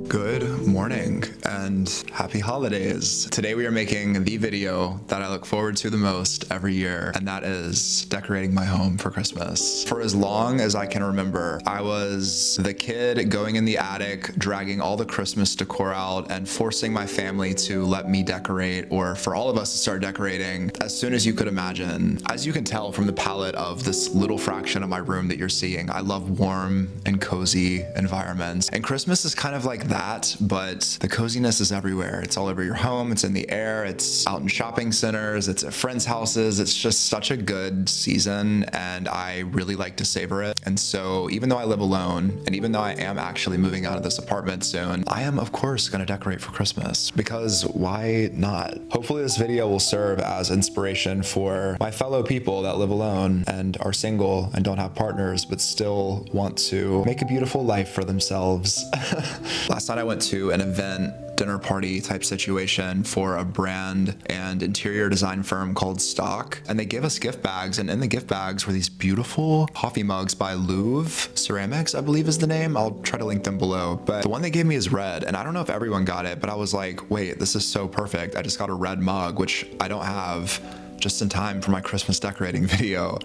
Good morning and happy holidays. Today we are making the video that I look forward to the most every year, and that is decorating my home for Christmas. For as long as I can remember, I was the kid going in the attic, dragging all the Christmas decor out and forcing my family to let me decorate, or for all of us to start decorating as soon as you could imagine. As you can tell from the palette of this little fraction of my room that you're seeing, I love warm and cozy environments, and Christmas is kind of like that, but the coziness is everywhere. It's all over your home, it's in the air, it's out in shopping centers, it's at friends' houses. It's just such a good season, and I really like to savor it. And so even though I live alone, and even though I am actually moving out of this apartment soon, I am of course gonna decorate for Christmas, because why not? Hopefully this video will serve as inspiration for my fellow people that live alone and are single and don't have partners, but still want to make a beautiful life for themselves. Last night I went to an event, dinner party type situation for a brand and interior design firm called Stock, and they gave us gift bags, and in the gift bags were these beautiful coffee mugs by Louvre Ceramics, I believe is the name. I'll try to link them below, but the one they gave me is red, and I don't know if everyone got it, but I was like, wait, this is so perfect. I just got a red mug, which I don't have, just in time for my Christmas decorating video.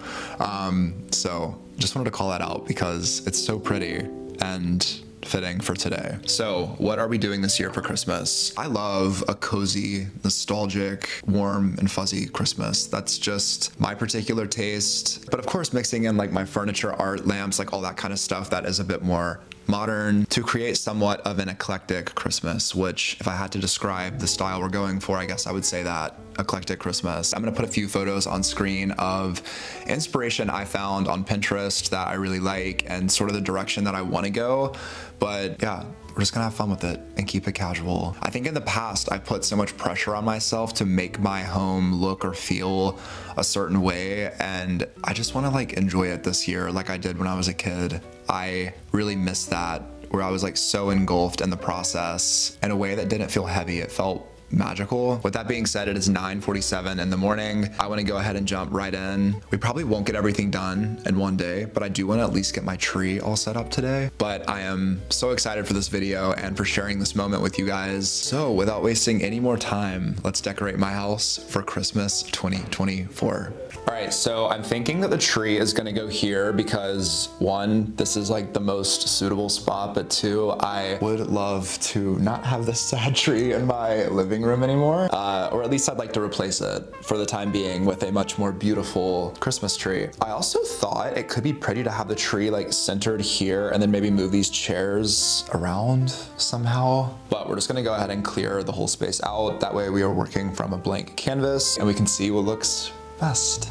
So just wanted to call that out because it's so pretty and fitting for today. So what are we doing this year for Christmas? I love a cozy, nostalgic, warm and fuzzy Christmas. That's just my particular taste. But of course, mixing in like my furniture, art, lamps, like all that kind of stuff that is a bit more modern to create somewhat of an eclectic Christmas, which if I had to describe the style we're going for, I guess I would say that eclectic Christmas. I'm gonna put a few photos on screen of inspiration I found on Pinterest that I really like and sort of the direction that I want to go. But yeah, we're just gonna have fun with it and keep it casual. I think in the past, I put so much pressure on myself to make my home look or feel a certain way, and I just wanna like enjoy it this year like I did when I was a kid. I really miss that, where I was like so engulfed in the process in a way that didn't feel heavy. It felt magical. With that being said, it is 9:47 in the morning. I want to go ahead and jump right in. We probably won't get everything done in one day, but I do want to at least get my tree all set up today. But I am so excited for this video and for sharing this moment with you guys. So without wasting any more time, let's decorate my house for Christmas 2024. All right, so I'm thinking that the tree is gonna go here because one, this is like the most suitable spot, but two, I would love to not have this sad tree in my living room anymore, or at least I'd like to replace it for the time being with a much more beautiful Christmas tree. I also thought it could be pretty to have the tree like centered here and then maybe move these chairs around somehow, but we're just gonna go ahead and clear the whole space out. That way we are working from a blank canvas and we can see what looks best.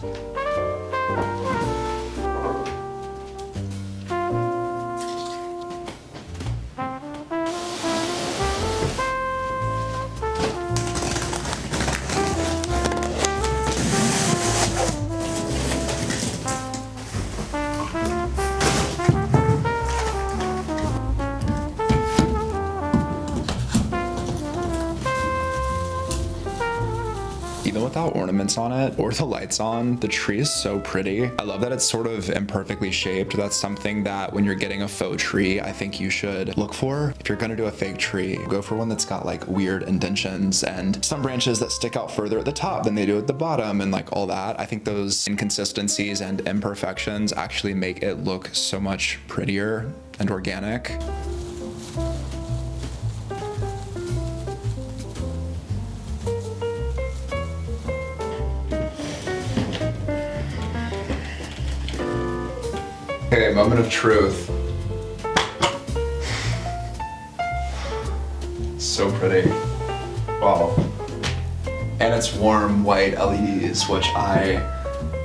Even without ornaments on it or the lights on, the tree is so pretty. I love that it's sort of imperfectly shaped. That's something that when you're getting a faux tree, I think you should look for. If you're gonna do a fake tree, go for one that's got like weird indentions and some branches that stick out further at the top than they do at the bottom and like all that. I think those inconsistencies and imperfections actually make it look so much prettier and organic. Okay, moment of truth. So pretty. Wow. And it's warm white LEDs, which I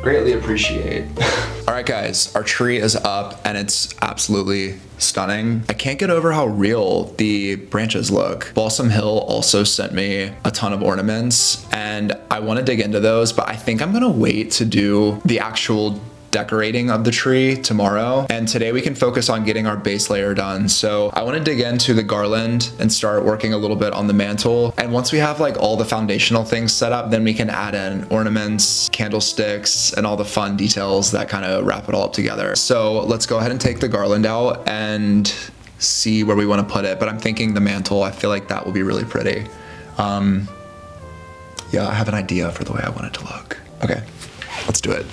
greatly appreciate. All right guys, our tree is up and it's absolutely stunning. I can't get over how real the branches look. Balsam Hill also sent me a ton of ornaments and I want to dig into those, but I think I'm gonna wait to do the actual decorating of the tree tomorrow, and today we can focus on getting our base layer done. So I want to dig into the garland and start working a little bit on the mantle, and once we have like all the foundational things set up, then we can add in ornaments, candlesticks, and all the fun details that kind of wrap it all up together. So let's go ahead and take the garland out and see where we want to put it, but I'm thinking the mantle, I feel like that will be really pretty. Yeah, I have an idea for the way I want it to look. Okay, let's do it.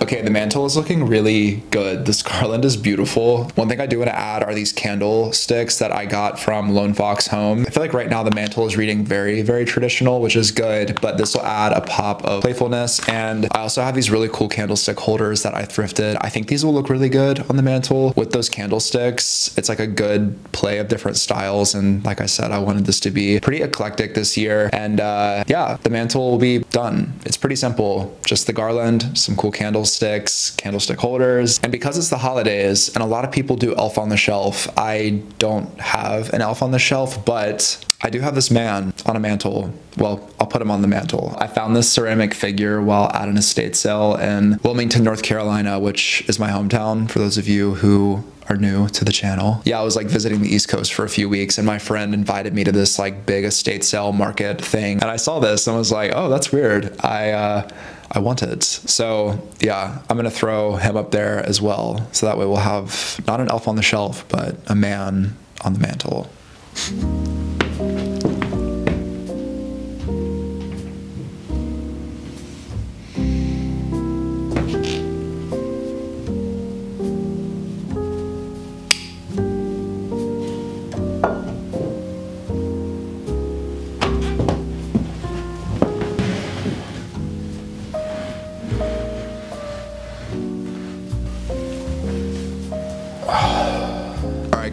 Okay, the mantle is looking really good. This garland is beautiful. One thing I do want to add are these candlesticks that I got from Lone Fox Home. I feel like right now the mantle is reading very, very traditional, which is good, but this will add a pop of playfulness. And I also have these really cool candlestick holders that I thrifted. I think these will look really good on the mantle with those candlesticks. It's like a good play of different styles. And like I said, I wanted this to be pretty eclectic this year. And yeah, the mantle will be done. It's pretty simple. Just the garland, some cool candlesticks, candlestick holders. And because it's the holidays and a lot of people do elf on the shelf, I don't have an elf on the shelf, but I do have this man on a mantle. Well, I'll put him on the mantle. I found this ceramic figure while at an estate sale in Wilmington, North Carolina, which is my hometown for those of you who are new to the channel. Yeah, I was like visiting the East Coast for a few weeks and my friend invited me to this like big estate sale market thing. And I saw this and was like, oh, that's weird. I want it. So yeah, I'm gonna throw him up there as well. So that way we'll have not an elf on the shelf, but a man on the mantle.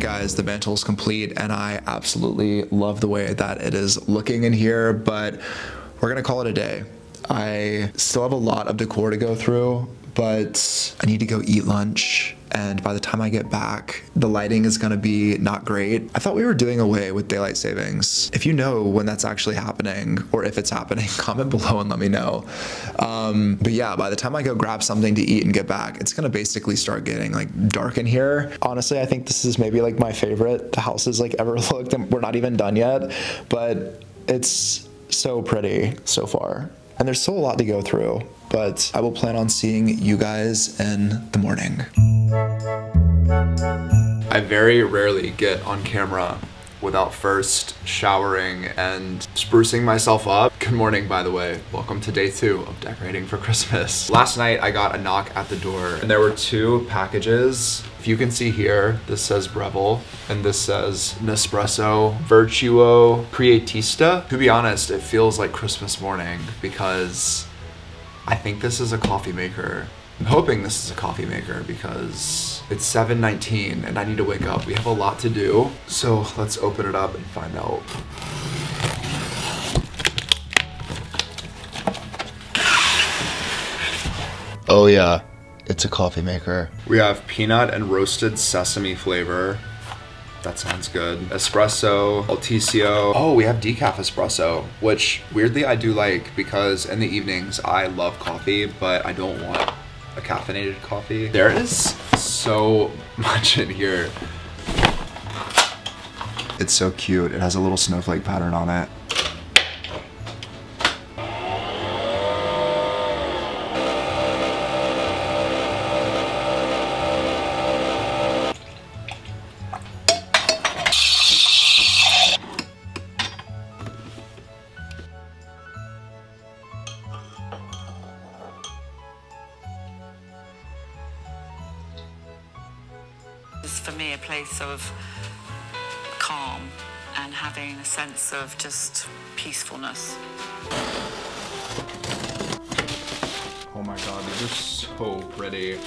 Guys, the mantle is complete and I absolutely love the way that it is looking in here, but we're gonna call it a day. I still have a lot of decor to go through, but I need to go eat lunch. And by the time I get back, the lighting is gonna be not great. I thought we were doing away with daylight savings. If you know when that's actually happening, or if it's happening, comment below and let me know. But yeah, by the time I go grab something to eat and get back, it's gonna basically start getting like dark in here. Honestly, I think this is maybe like my favorite the house has like ever looked, and we're not even done yet, but it's so pretty so far. And there's still a lot to go through, but I will plan on seeing you guys in the morning. I very rarely get on camera without first showering and sprucing myself up. Good morning, by the way. Welcome to day 2 of decorating for Christmas. Last night I got a knock at the door and there were 2 packages. If you can see here, this says Breville and this says Nespresso Virtuo Creatista. To be honest, it feels like Christmas morning because I think this is a coffee maker. I'm hoping this is a coffee maker because it's 7:19 and I need to wake up. We have a lot to do. So let's open it up and find out. Oh yeah, it's a coffee maker. We have peanut and roasted sesame flavor. That sounds good. Espresso, Alticio. Oh, we have decaf espresso, which weirdly I do like because in the evenings I love coffee, but I don't want a caffeinated coffee. There is so much in here. It's so cute. It has a little snowflake pattern on it. It's for me a place of calm and having a sense of just peacefulness. Oh my god, these are so pretty.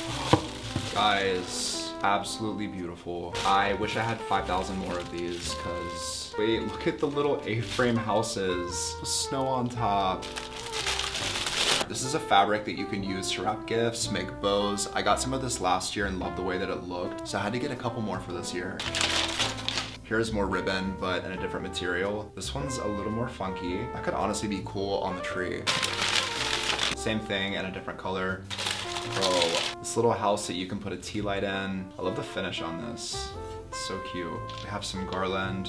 Guys, absolutely beautiful. I wish I had 5,000 more of these because, wait, look at the little A-frame houses. Snow on top. This is a fabric that you can use to wrap gifts, make bows. I got some of this last year and loved the way that it looked, so I had to get a couple more for this year. Here's more ribbon, but in a different material. This one's a little more funky. That could honestly be cool on the tree. Same thing in a different color. Bro, this little house that you can put a tea light in. I love the finish on this. It's so cute. We have some garland.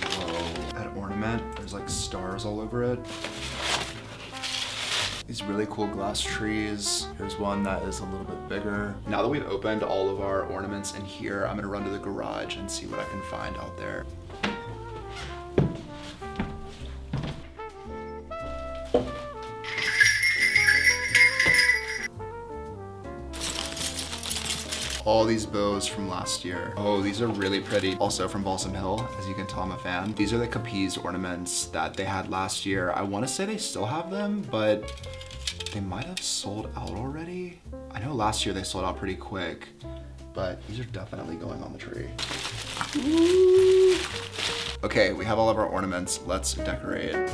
Whoa, that ornament, there's like stars all over it. These really cool glass trees. Here's one that is a little bit bigger. Now that we've opened all of our ornaments in here, I'm gonna run to the garage and see what I can find out there. All these bows from last year. Oh, these are really pretty. Also from Balsam Hill, as you can tell I'm a fan. These are the Capiz ornaments that they had last year. I wanna say they still have them, but they might have sold out already. I know last year they sold out pretty quick, but these are definitely going on the tree. Ooh. Okay, we have all of our ornaments. Let's decorate.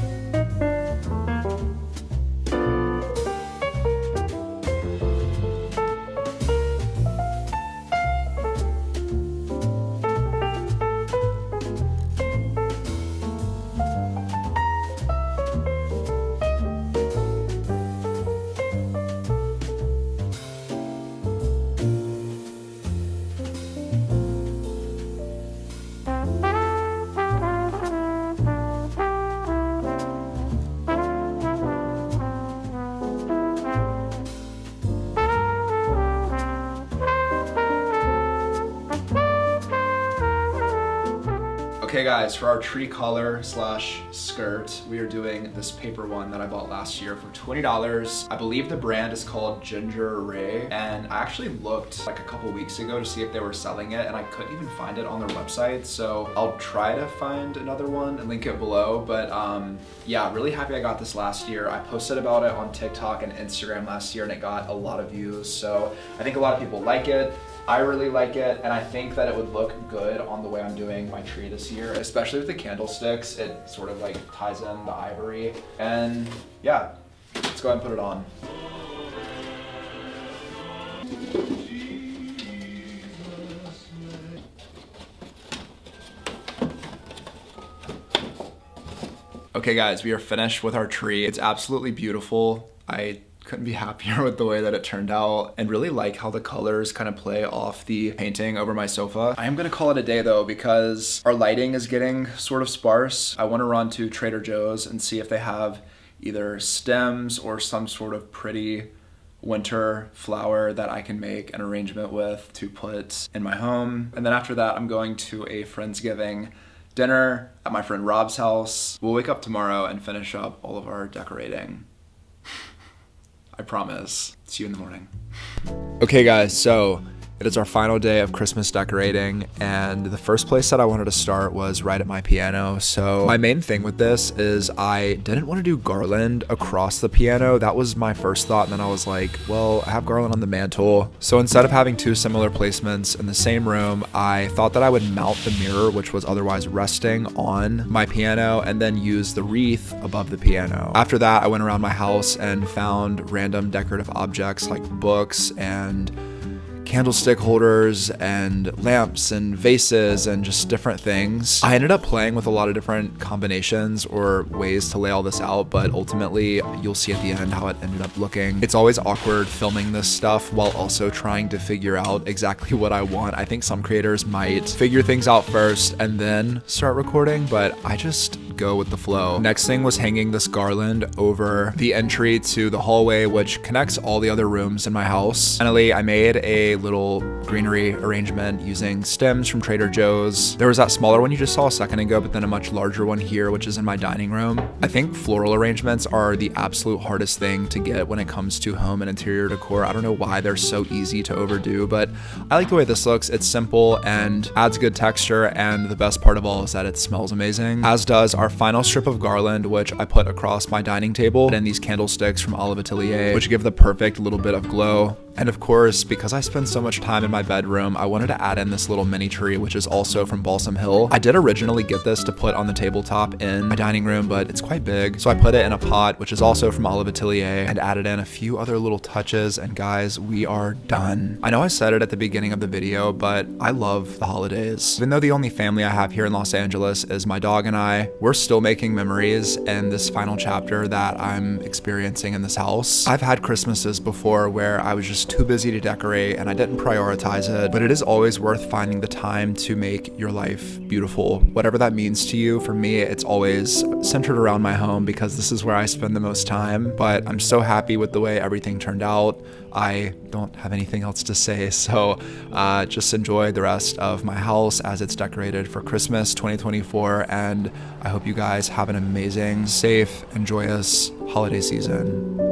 Okay guys, for our tree collar slash skirt, we are doing this paper one that I bought last year for $20. I believe the brand is called Ginger Ray, and I actually looked like a couple weeks ago to see if they were selling it, and I couldn't even find it on their website, so I'll try to find another one and link it below. But yeah, really happy I got this last year. I posted about it on TikTok and Instagram last year and it got a lot of views, so I think a lot of people like it. I really like it, and I think that it would look good on the way I'm doing my tree this year, especially with the candlesticks. It sort of like ties in the ivory, and yeah, let's go ahead and put it on. Okay guys, we are finished with our tree. It's absolutely beautiful. I couldn't be happier with the way that it turned out, and really like how the colors kind of play off the painting over my sofa. I am gonna call it a day though, because our lighting is getting sort of sparse. I wanna run to Trader Joe's and see if they have either stems or some sort of pretty winter flower that I can make an arrangement with to put in my home. And then after that, I'm going to a Friendsgiving dinner at my friend Rob's house. We'll wake up tomorrow and finish up all of our decorating. I promise. See you in the morning. Okay guys, so it is our final day of Christmas decorating, and the first place that I wanted to start was right at my piano. So my main thing with this is I didn't want to do garland across the piano. That was my first thought, and then I was like, well, I have garland on the mantle. So instead of having two similar placements in the same room, I thought that I would mount the mirror, which was otherwise resting on my piano, and then use the wreath above the piano. After that, I went around my house and found random decorative objects like books and candlestick holders and lamps and vases and just different things. I ended up playing with a lot of different combinations or ways to lay all this out, but ultimately you'll see at the end how it ended up looking. It's always awkward filming this stuff while also trying to figure out exactly what I want. I think some creators might figure things out first and then start recording, but I just go with the flow. Next thing was hanging this garland over the entry to the hallway, which connects all the other rooms in my house. Finally, I made a little greenery arrangement using stems from Trader Joe's. There was that smaller one you just saw a second ago, but then a much larger one here, which is in my dining room. I think floral arrangements are the absolute hardest thing to get when it comes to home and interior decor. I don't know why they're so easy to overdo, but I like the way this looks. It's simple and adds good texture, and the best part of all is that it smells amazing, as does our final strip of garland, which I put across my dining table, and these candlesticks from Olive Atelier, which give the perfect little bit of glow. And of course, because I spend so much time in my bedroom, I wanted to add in this little mini tree, which is also from Balsam Hill. I did originally get this to put on the tabletop in my dining room, but it's quite big. So I put it in a pot, which is also from Olive Atelier, and added in a few other little touches. And guys, we are done. I know I said it at the beginning of the video, but I love the holidays. Even though the only family I have here in Los Angeles is my dog and I, we're still making memories in this final chapter that I'm experiencing in this house. I've had Christmases before where I was just too busy to decorate and I didn't prioritize it, but it is always worth finding the time to make your life beautiful. Whatever that means to you, for me, it's always centered around my home because this is where I spend the most time, but I'm so happy with the way everything turned out. I don't have anything else to say, so just enjoy the rest of my house as it's decorated for Christmas 2024, and I hope you guys have an amazing, safe, and joyous holiday season.